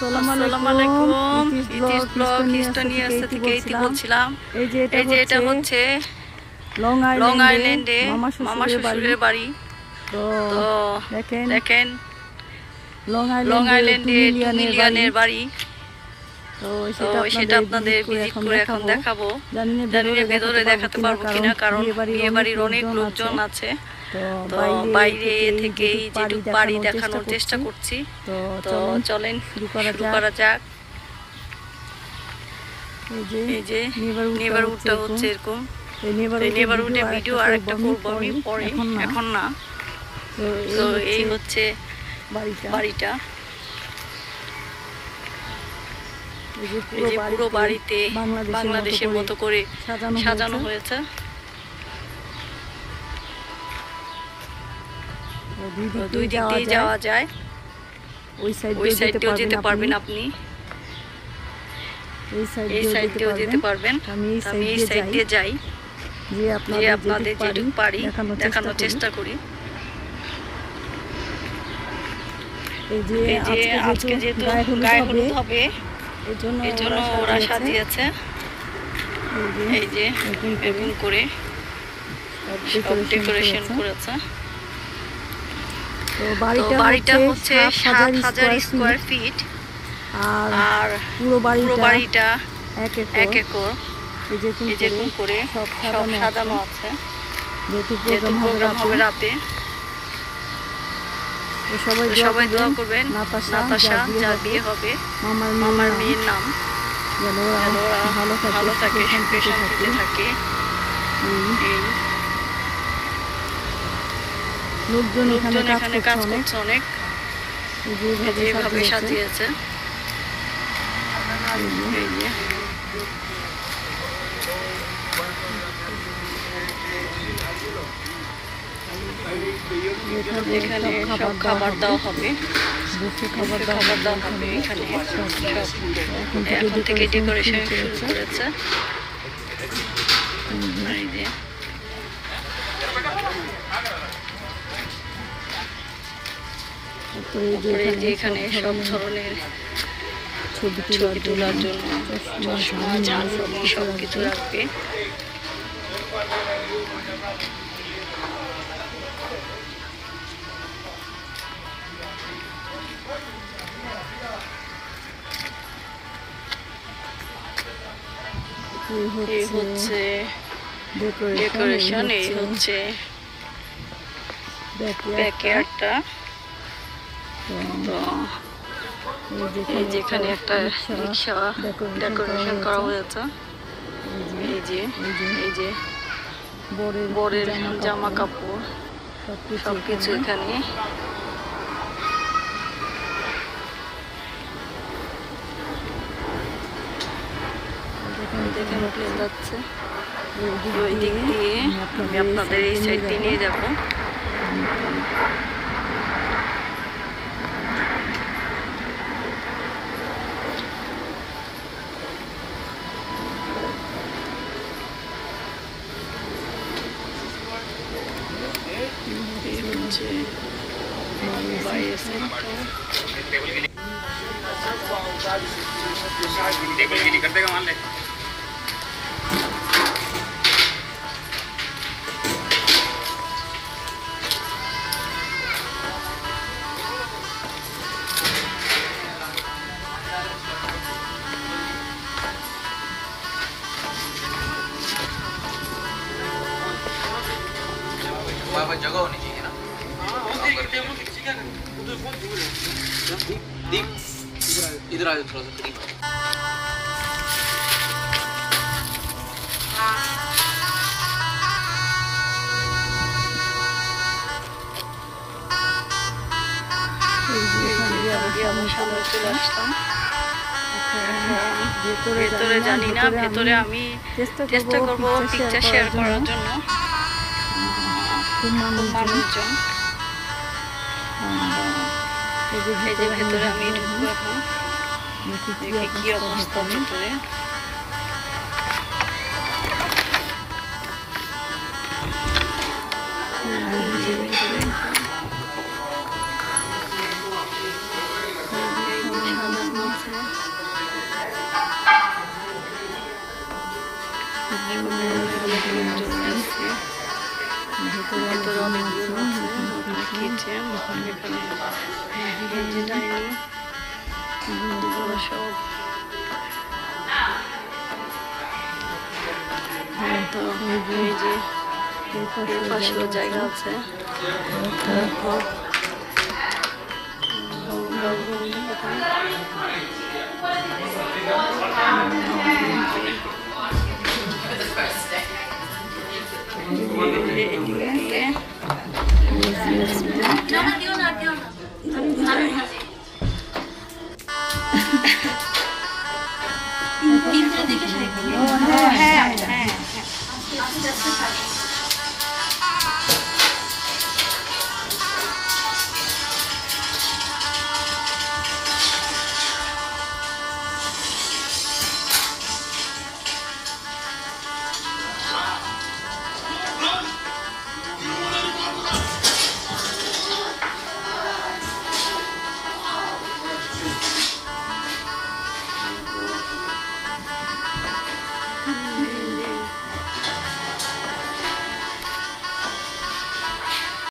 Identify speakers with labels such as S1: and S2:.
S1: আসসালামু আলাইকুম। It's blog হিস্টোনিয়াস থেকে বলছিলাম। এই যে এটা হচ্ছে লং আইল্যান্ডে মামা শ্বশুরের বাড়ি। তো দেখেন লং আইল্যান্ডে 2 মিলিয়নের বাড়ি। তো সেটা আপনাদের ভিজিট করে এখন দেখাবো। জানি না ভেতরে দেখাতে পারবো কিনা, কারণ বিয়ে বাড়ির অনেক লোকজন আছে। তো বাইরে থেকেই যেটুকু বাড়ি দেখানোর চেষ্টা করছি। তো চলেন শুরু করা যাক। এই যে নেবারহুডটা হচ্ছে এরকম। নেবারহুডে ভিডিও আর একটা করবো আমি পরে, এখন না। তো এই হচ্ছে বাড়িটা। এই যে পুরো বাড়িতে বাংলাদেশের মতো করে সাজানো হয়েছে। দুই দিক দিয়ে যাওয়া যায়। ওই সাইডেও যেতে পারবেন আপনি, এই সাইডেও যেতে পারবেন। আমি এই সাইড দিয়ে যাই, যে আপনাদের যেটুকু পারি দেখানোর চেষ্টা করি। এই যে আজকে যেহেতু গায়ে হলুদ হবে, এই জন্য ওরা সাজিয়েছে। এই যে এরকম করে সব ডেকোরেশন করেছে। তো বাড়িটা হচ্ছে ৭,০০০ স্কোয়ার ফিট, আর পুরো বাড়িটা 1 একর। এই যেরকম করে সব সাজানো আছে, যেহেতু প্রোগ্রাম হবে রাতে। সবাই দোয়া করবেন নাতাশা যার বিয়ে হবে, মামার মেয়ের নাম, যেন ওরা ভালো থাকে, সুখে শান্তিতে থাকে। লোকজন এখানে কাজ করছে অনেক, যেভাবে সাজিয়েছে। এই যে এখানে সব খাবার দেওয়া হবে, খাবার দেওয়া হবে এখানে। এখন থেকে ডেকোরেশন শুরু করেছে। এই যে এখানে সব ধরনের ছবি তোলার জন্য সব কিছু রাখবে। এই হচ্ছে ডেকোরেশন, এই হচ্ছে ব্যাকয়ার্ডটা। তো যেখানে একটা রিক্সা ডেকোরেশন করা হয়েছে। এই যে বরের জামা কাপড় সবকিছু এখানে। দেখেন প্লেন যাচ্ছে ওই দিক দিয়ে। আমি আপনাদের এই সাইড দিয়ে নিয়ে যাবো। टेबल की कर देगा मान ले। वहाँ पर जगह होनी चाहिए ना। दीप इधर आ जाओ थोड़ा सा करीब। ভেতরে জানি না, ভেতরে আমি চেষ্টা করবো পিকচার শেয়ার করার জন্য। খুব মানুষজন। এই যে ভেতরে আমি ঢুকবো এখন, দেখি কি অবস্থা ভেতরে। ভেতরে অনেক রুম আছে, কিচেন, এখানে এই যে ডাইনিং, এগুলো সব। তো এই যে এর পাশেও জায়গা আছে। তারপর